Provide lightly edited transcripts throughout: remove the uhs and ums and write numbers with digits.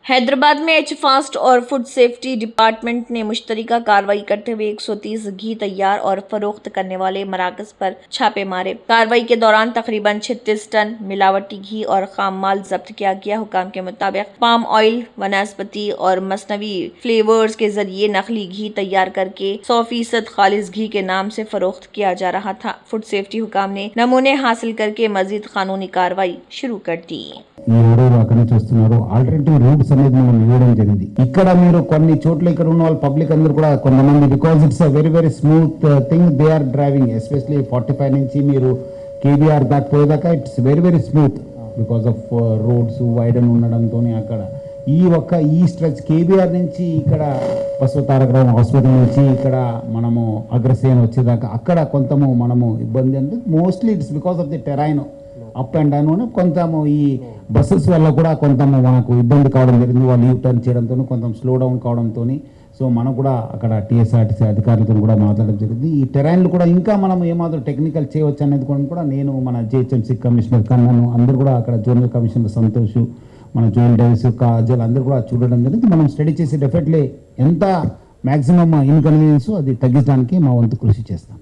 हैदराबाद में H fast और food safety department ने मुश्तरका कार्रवाई करते हुए 130 घी तैयार और फरोख्त करने वाले मराकज पर छापे मारे। कार्रवाई के दौरान तकरीबन 36 टन मिलावटी घी और खाम माल जब्त किया गया। हुकाम के मुताबिक पाम ऑयल, वनस्पति और मसनवी फ्लेवर्स के जरिए नकली घी तैयार करके 100% खालिस घी के नाम से फरोख्त किया जा रहा था। फूड सेफ्टी हुकाम ने नमूने हासिल करके मजीद कानूनी कार्रवाई शुरू कर दी। అక్కడ చూస్తున్నారు ఆల్టర్నేటివ్ రూట్స్ అనేది మనం ఇవ్వడం జరిగింది. ఇక్కడ మీరు కొన్ని చోట్ల ఇక్కడ ఉన్న వాళ్ళు పబ్లిక్ అందరూ కూడా కొంతమంది because it's a very very smooth thing they are driving especially 45 నుంచి మీరు కేబీఆర్ దాకా పోయేదాకా it's very very smooth because of roads widen ఉండడంతో అక్కడ ఈ స్ట్రెచ్ కేబీఆర్ నుంచి ఇక్కడ బస్సు తారకరావు హాస్పిటల్ నుంచి ఇక్కడ మనము అగ్రసేన్ వచ్చేదాకా అక్కడ కొంతము మనము ఇబ్బంది అంటే mostly it's because of the terrain up and down కొంతము ఈ బస్సెస్ వల్ల కూడా కొంతము మనకు ఇబ్బంది కావడం జరిగింది. వాళ్ళు యూ టర్న్ చేయడంతో కొంత స్లో డౌన్ కావడంతో సో మనం కూడా అక్కడ టీఎస్ఆర్టీసీ అధికారులతో కూడా మాట్లాడడం జరిగింది. ఈ టెరైన్లు కూడా ఇంకా మనం ఏమాత్రం టెక్నికల్ చేయవచ్చు అనేది కూడా నేను మన జిహెచ్ఎంసీ కమిషనర్ కన్నాను అందరూ కూడా అక్కడ జోనల్ కమిషనర్ సంతోష్ మన జోనల్ డైరెక్టర్ కాజల్ అందరూ కూడా చూడడం జరిగింది. మనం స్టడీ చేసి డెఫినెట్లీ ఎంత మ్యాక్సిమం ఇన్కన్వీనియన్స్ అది తగ్గించడానికి మా వంతు కృషి చేస్తాం.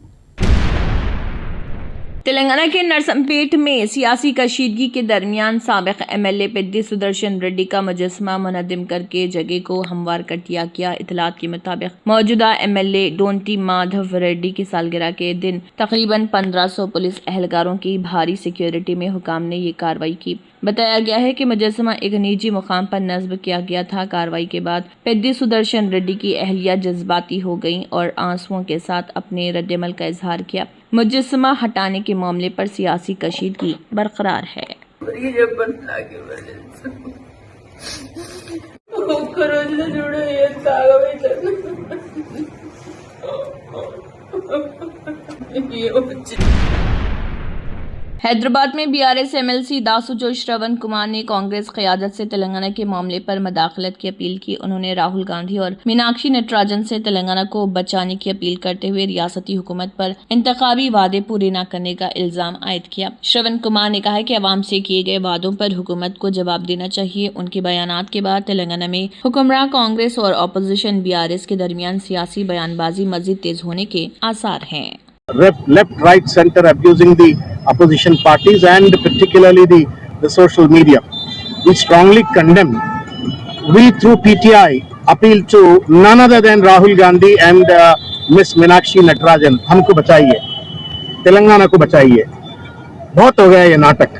तेलंगाना के नरसंपेट में सियासी कशीदगी के दरमियान साबिक एमएलए पेद्दी सुदर्शन रेड्डी का मुजस्समा मुनद्दिम करके जगह को हमवार कर दिया गया। इतलात के मुताबिक मौजूदा एमएलए डोंटी माधव रेड्डी की सालगिरह के दिन तकरीबन 1500 पुलिस एहलकारों की भारी सिक्योरिटी में हुकाम ने ये कार्रवाई की। बताया गया है कि मुजस्समा एक निजी मुकाम पर नस्ब किया गया था। कार्रवाई के बाद पेद्दी सुदर्शन रेड्डी की अहलिया जज्बाती हो गईं और आंसुओं के साथ अपने रद्दमल का इजहार किया। मुजस्समा हटाने के मामले पर सियासी कशीदगी बरकरार है। हैदराबाद में बीआरएस एमएलसी दासुजो श्रवण कुमार ने कांग्रेस क़यादत से तेलंगाना के मामले पर मदाखलत की अपील की। उन्होंने राहुल गांधी और मीनाक्षी नटराजन से तेलंगाना को बचाने की अपील करते हुए रियासती हुकूमत पर इंतखाबी वादे पूरे न करने का इल्जाम आयद किया। श्रवण कुमार ने कहा कि अवाम से किए गए वादों पर हुकूमत को जवाब देना चाहिए। उनके बयानात के बाद तेलंगाना में हुक्मरान कांग्रेस और अपोजिशन बीआरएस के दरमियान सियासी बयानबाजी मजीद तेज होने के आसार हैं। Left, right, center abusing the opposition parties and particularly the social media. We strongly condemn. We through PTI appeal to none other than Rahul Gandhi and Miss Meenakshi Natarajan. हमको बचाइए, तेलंगाना को बचाइए, बहुत हो गया ये नाटक।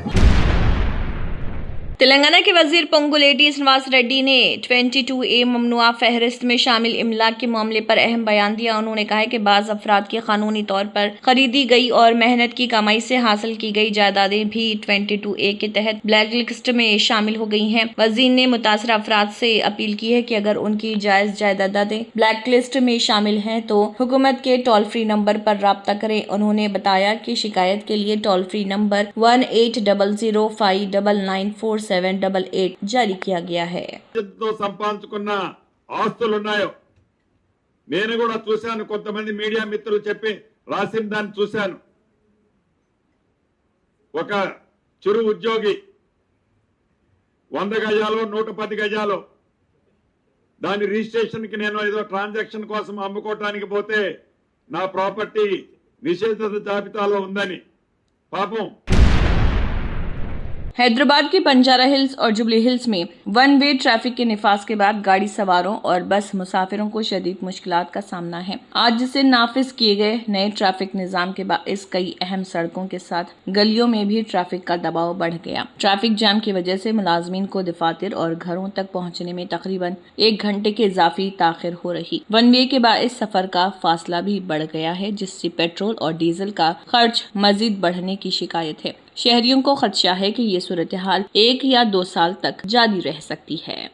तेलंगाना के वजीर पोंगुलेटी श्रीनिवास रेड्डी ने 22A ममनुआ फहरिस्त में शामिल इमलाक के मामले पर अहम बयान दिया। उन्होंने कहा कि बाज़ अफराद की कानूनी तौर पर खरीदी गई और मेहनत की कमाई से हासिल की गई जायदादें भी 22A के तहत ब्लैक लिस्ट में शामिल हो गई हैं। वजीर ने मुतासरा अफराद से अपील की है कि अगर उनकी जायज़ जायदादें ब्लैक लिस्ट में शामिल हैं तो हुकूमत के टोल फ्री नंबर पर राब्ता करें। उन्होंने बताया कि शिकायत के लिए टोल फ्री नंबर 1800599478 जारी किया गया है। సంపాదించుకున్న ఆస్తులు ఉన్నాయో నేను కూడా చూశాను, కొంతమంది మీడియా మిత్రులు చెప్పి రాసిన దాన్ని చూశాను. ఒక చిరు ఉద్యోగి 100 గజాలు 110 గజాలు దాని రిజిస్ట్రేషన్ కి నేను ఏదో ట్రాన్సాక్షన్ కోసం అమ్ముకోవడానికి పోతే నా ప్రాపర్టీ నిషేధిత జాబితాలో ఉందని పాపం। हैदराबाद के बंजारा हिल्स और जुबली हिल्स में वन वे ट्रैफिक के निफाज के बाद गाड़ी सवारों और बस मुसाफिरों को शदीद मुश्किलात का सामना है। आज से नाफिज किए गए नए ट्रैफिक निज़ाम के बाइस कई अहम सड़कों के साथ गलियों में भी ट्रैफिक का दबाव बढ़ गया। ट्रैफिक जाम की वजह से मुलाजमीन को दफातर और घरों तक पहुँचने में तकरीबन 1 घंटे के इजाफी ताखिर हो रही। वन वे के बाइस सफर का फासला भी बढ़ गया है, जिससे पेट्रोल और डीजल का खर्च मजीद बढ़ने की शिकायत है। शहरियों को खदशा है कि ये सूरत हाल 1 या 2 साल तक जारी रह सकती है।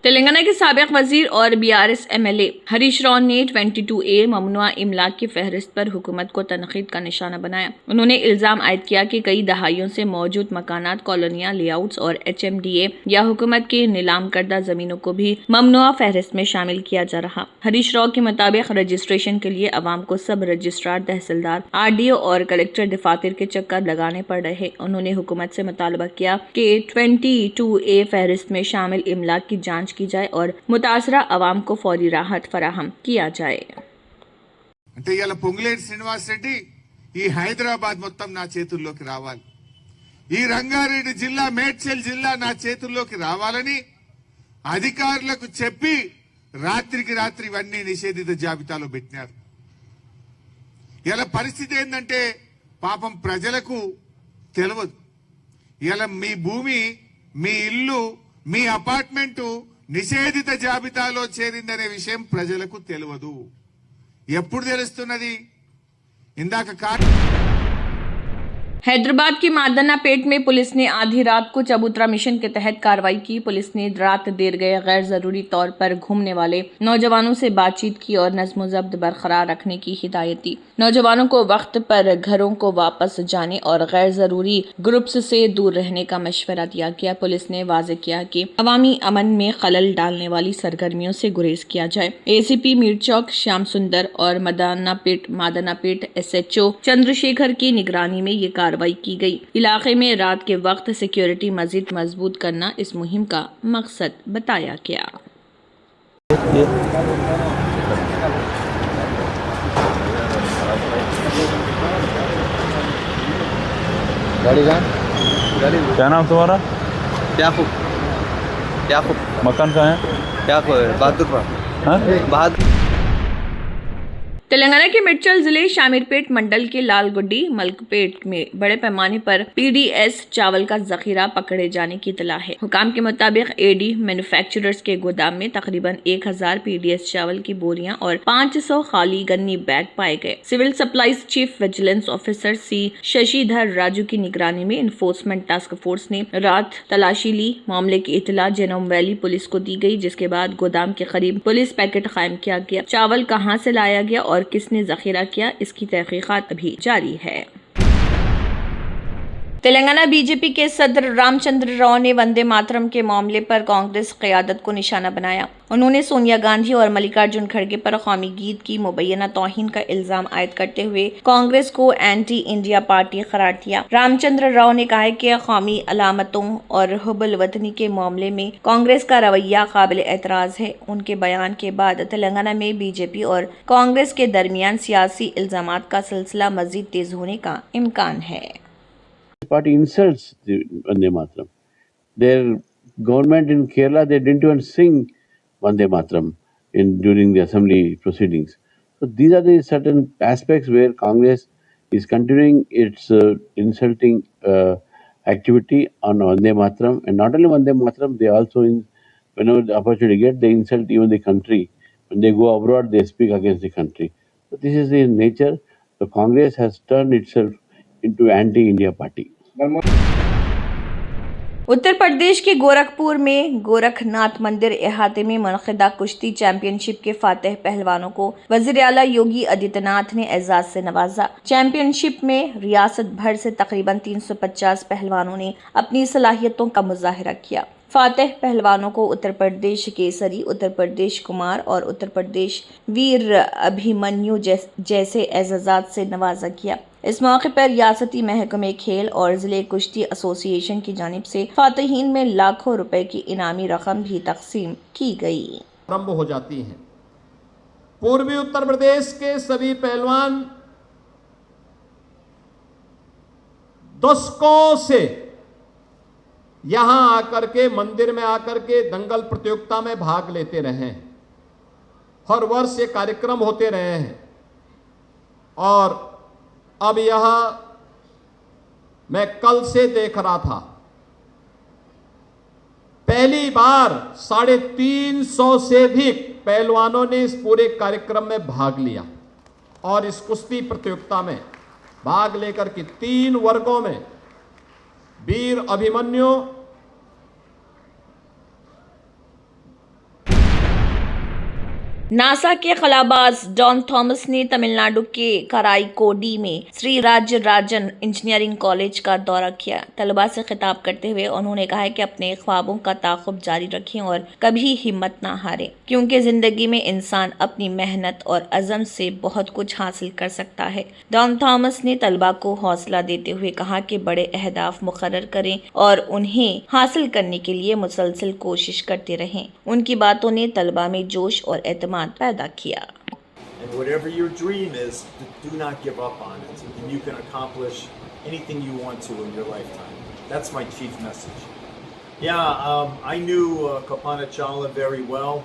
तेलंगाना के साबिक वजीर और बीआरएस एमएलए हरीश राव ने 22A ममनुआ इमलाक की फहरिस्त पर हुकूमत को तनकीद का निशाना बनाया। उन्होंने इल्जाम आयद किया कि कई दहाइयों से मौजूद मकानात, कॉलोनियां, लेआउट्स और HMDA या हुकूमत की नीलाम करदा जमीनों को भी ममनुआ फहरिस्त में शामिल किया जा रहा। हरीश राव के मुताबिक रजिस्ट्रेशन के लिए अवाम को सब रजिस्ट्रार, तहसीलदार, RDO और कलेक्टर दफातर के चक्कर लगाने पड़ रहे। उन्होंने हुकूमत से मुतालबा किया कि 22A फहरिस्त में शामिल इमलाक की जांच की जाए और मुतासरा अवाम को फौरी राहत फराहम किया जाए। అంటే ఇలా పొంగులేటి శ్రీనివాస్ రెడ్డి ఈ హైదరాబాద్ మొత్తం నా చేతుల్లోకి రావాలి, ఈ రంగారెడ్డి జిల్లా, మేడ్చల్ జిల్లా నా చేతుల్లోకి రావాలని అధికారులకు చెప్పి రాత్రికి రాత్రి ఇవన్నీ నిషేధిత జాబితాలో పెట్టినారు. ఇలా పరిస్థితి ఏంటంటే పాపం ప్రజలకు తెలియదు. ఇలా మీ భూమి, మీ ఇల్లు, మీ అపార్ట్మెంటు నిషేధిత జాబితాలో చేరిందనే విషయం ప్రజలకు తెలియదు. ఎప్పుడు తెలుస్తున్నది? ఇందాక हैदराबाद की मादनापेट में पुलिस ने आधी रात को चबूतरा मिशन के तहत कार्रवाई की। पुलिस ने रात देर गए गैर जरूरी तौर पर घूमने वाले नौजवानों से बातचीत की और नज्म ज़ब्त बरकरार रखने की हिदायत दी। नौजवानों को वक्त पर घरों को वापस जाने और गैर जरूरी ग्रुप्स से दूर रहने का मशवरा दिया गया। पुलिस ने वाज़े किया कि अवामी अमन में खलल डालने वाली सरगर्मियों से गुरेज किया जाए। ACP मीरचौक श्याम सुंदर और मादनापेट SHO चंद्रशेखर की निगरानी में ये कार्रवाई की गई। इलाके में रात के वक्त सिक्योरिटी मजीद मजबूत करना इस मुहिम का मकसद बताया गया। क्या नाम तुम्हारा? याकूब। मकान कहाँ है? बहादुरपुर। हाँ? बहादुर। तेलंगाना के मिर्चल जिले शामिरपेट मंडल के लालगुड्डी मलकपेट में बड़े पैमाने पर PDS चावल का जखीरा पकड़े जाने की इतला है। हुकाम के मुताबिक AD मैन्युफैक्चरर्स के गोदाम में तकरीबन 1000 PDS चावल की बोरियां और 500 खाली गन्नी बैग पाए गए। Civil supplies chief vigilance officer C Shashidhar Raju की निगरानी में इन्फोर्समेंट टास्क फोर्स ने रात तलाशी ली। मामले की इतला जेनोम वैली पुलिस को दी गई, जिसके बाद गोदाम के करीब पुलिस पैकेट कायम किया गया। चावल कहां से लाया गया और किसने जखीरा किया, इसकी तहकीकात अभी जारी है। तेलंगाना बीजेपी के सदर रामचंद्र राव ने वंदे मातरम के मामले पर कांग्रेस क़यादत को निशाना बनाया। उन्होंने सोनिया गांधी और मल्लिकार्जुन खड़गे पर कौमी गीत की मुबैना तौहीन का इल्जाम आयद करते हुए कांग्रेस को एंटी इंडिया पार्टी करार दिया। रामचंद्र राव ने कहा कि कौमी अलामतों और हुब्बुल वतनी के मामले में कांग्रेस का रवैया काबिल एतराज है। उनके बयान के बाद तेलंगाना में बीजेपी और कांग्रेस के दरमियान सियासी इल्जामात का सिलसिला मजीद तेज होने का इम्कान है। Party insults the Vande Mataram. Their government in Kerala, they didn't even sing Vande Mataram during the assembly proceedings. So these are the certain aspects where Congress is continuing its insulting activity on Vande Mataram, and not only Vande Mataram, they also, whenever the opportunity get, they insult even the country. When they go abroad, they speak against the country. So this is the nature. So Congress has turned itself into anti-India party. Uttar Pradesh के गोरखपुर में गोरखनाथ मंदिर इहाते में मुनक़िदा कुश्ती championship के फातेह पहलवानों को वज़ीर आला योगी आदित्यनाथ ने एजाज से नवाजा। चैंपियनशिप में रियासत भर से तकरीबन 350 पहलवानों ने अपनी सलाहियतों का मुजाहिरा किया। फातेह पहलवानों को उत्तर प्रदेश केसरी, उत्तर प्रदेश कुमार और उत्तर प्रदेश वीर अभिमन्यु जैसे एजाज़ात से नवाजा गया। इस मौके पर रियासती महकमे खेल और जिले कुश्ती एसोसिएशन की जानिब से फातिहीन में लाखों रुपए की इनामी रकम भी तकसीम की गई। आरंभ हो जाती हैं। पूर्वी उत्तर प्रदेश के सभी पहलवान दशकों से यहां आकर के मंदिर में आकर के दंगल प्रतियोगिता में भाग लेते रहे हैं। हर वर्ष ये कार्यक्रम होते रहे हैं और अब यहां मैं कल से देख रहा था, पहली बार 350 से अधिक पहलवानों ने इस पूरे कार्यक्रम में भाग लिया और इस कुश्ती प्रतियोगिता में भाग लेकर के 3 वर्गों में वीर अभिमन्यु, नासा के खलाबाज डॉन थॉमस ने तमिलनाडु के कराईकोडी में श्री राजराजन इंजीनियरिंग कॉलेज का दौरा किया। तलबा से खिताब करते हुए उन्होंने कहा कि अपने ख्वाबों का ताक़ुब जारी रखें और कभी हिम्मत ना हारें, क्योंकि ज़िंदगी में इंसान अपनी मेहनत और अज़म से बहुत कुछ हासिल कर सकता है। डॉन थॉमस ने तलबा को हौसला देते हुए कहा कि बड़े अहदाफ मुकर्रर करें और उन्हें हासिल करने के लिए मुसलसल कोशिश करते रहें। उनकी बातों ने तलबा में जोश और एतमाद पैदा किया। And whatever your dream is, do not give up on it, and you can accomplish anything you want to in your lifetime. That's my chief message. Yeah, I knew Kalpana Chawla very well.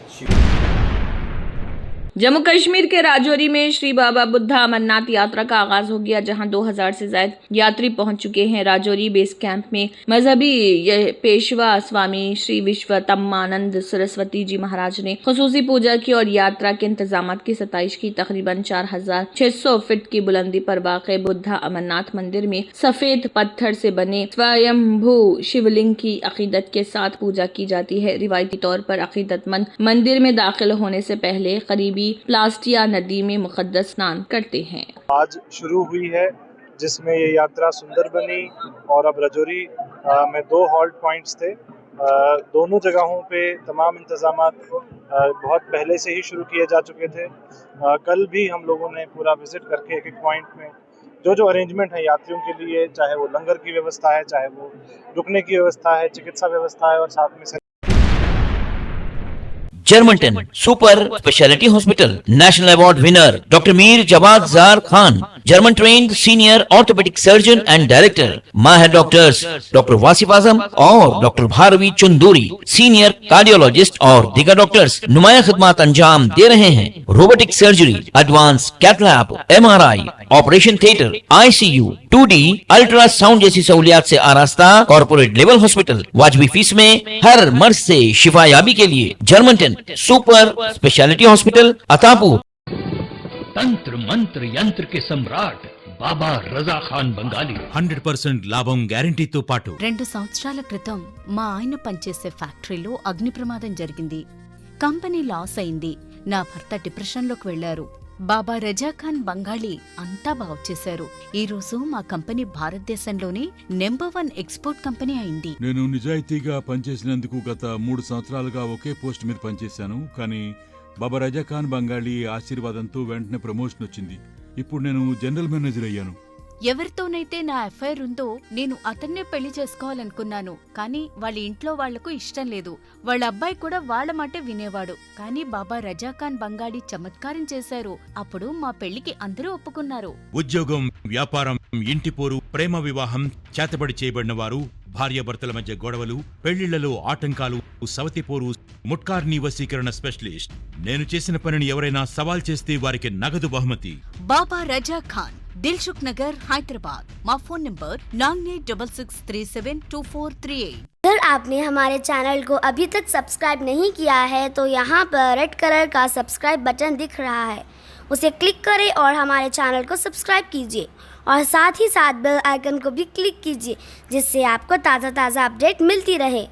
Jammu Kashmir के राजौरी में श्री बाबा बुद्धा अमरनाथ यात्रा का आगाज हो गया, जहां 2000 से ज्यादा यात्री पहुंच चुके हैं। राजौरी बेस कैंप में मजहबी पेशवा स्वामी श्री विश्वतम्मानंद सरस्वती जी महाराज ने खुसूसी पूजा की और यात्रा के इंतजाम की 27 की तकरीबन 4600 फीट की बुलंदी पर वाक़ बुद्धा अमरनाथ मंदिर में सफेद पत्थर से बने स्वयंभू शिवलिंग की अकीदत के साथ पूजा की जाती है। रिवायती तौर पर अकीदतमंद मंदिर में दाखिल होने से पहले करीबी प्लास्टिया नदी में मुकद्दस स्नान करते हैं। आज शुरू हुई है, जिसमें ये यात्रा सुंदर बनी और अब राजौरी में 2 हॉल्ट पॉइंट्स थे। दोनों जगहों पे तमाम इंतजामात बहुत पहले से ही शुरू किए जा चुके थे। कल भी हम लोगों ने पूरा विजिट करके एक पॉइंट में जो अरेंजमेंट है यात्रियों के लिए, चाहे वो लंगर की व्यवस्था है, चाहे वो रुकने की व्यवस्था है, चिकित्सा व्यवस्था है, और साथ में Germanten super speciality hospital national award winner doctor Mir Jawad Jar Khan, German trained senior orthopaedic surgeon and director, माहिर डॉक्टर्स डॉक्टर वासिफ आजम और doctor Bharvi Chanduri, senior cardiologist और दीगर डॉक्टर्स नुमाया खिदमत अंजाम दे रहे हैं। Robotic surgery, advance cath lab, MRI, operation theatre, ICU, 2D ultrasound जैसी सहूलियात से आरास्ता कॉर्पोरेट लेवल हॉस्पिटल। वाजबी फीस में हर मर्ज से शिफायाबी के लिए Germanton super speciality hospital Attapur. तंत्र मंत्र यंत्र के सम्राट బాబా రజా ఖాన్ బంగాలి 100% లాభం గ్యారెంటీతో పాటు 2 సంవత్సరాల క్రితం మా ఆయన పనిచేసే ఫ్యాక్టరీలో అగ్ని ప్రమాదం జరిగింది. కంపెనీ లాస్ అయింది. నా భర్త డిప్రెషన్లోకి వెళ్లారు. బాబా రజా ఖాన్ బంగాళీ అంతా బాగు చేశారు. ఈ రోజు మా కంపెనీ భారతదేశంలోనే నెంబర్ 1 ఎక్స్పోర్ట్ కంపెనీ అయింది. నేను నిజాయితీగా పనిచేసినందుకు గత 3 సంవత్సరాలుగా ఒకే పోస్ట్ మీద పనిచేశాను. కానీ బాబా రజా ఖాన్ బంగాళీ ఆశీర్వాదంతో వెంటనే ప్రమోషన్ వచ్చింది. ఇప్పుడు నేను జనరల్ మేనేజర్ అయ్యాను. ఎవరితోనైతే నా అఫైర్ ఉందో నేను అతన్నే పెళ్లి చేసుకోవాలనుకున్నాను. కానీ వాళ్ళ ఇంట్లో వాళ్లకు ఇష్టం లేదు. వాళ్ళ అబ్బాయి కూడా వాళ్ళ మాటే వినేవాడు. కానీ బాబా రజాఖాన్ బంగాళీ చమత్కారం చేశారు. అప్పుడు మా పెళ్లికి అందరూ ఒప్పుకున్నారు. ఉద్యోగం, వ్యాపారం, ఇంటి పోరు, ప్రేమ వివాహం, చేతబడి చేయబడిన వారు, భార్యాభర్తల మధ్య గొడవలు, పెళ్లిళ్లలో ఆటంకాలు, సవతిపోరు, ముట్కార్ని వశీకరణ స్పెషలిస్ట్. నేను చేసిన పనిని ఎవరైనా సవాల్ చేస్తే వారికి నగదు బహుమతి. బాబా రజాఖాన్, दिलसुख नगर, हैदराबाद। माँ फोन नंबर 9866372438। अगर आपने हमारे चैनल को अभी तक सब्सक्राइब नहीं किया है तो यहाँ पर रेड कलर का सब्सक्राइब बटन दिख रहा है, उसे क्लिक करें और हमारे चैनल को सब्सक्राइब कीजिए और साथ ही साथ बेल आइकन को भी क्लिक कीजिए, जिससे आपको ताज़ा अपडेट मिलती रहे।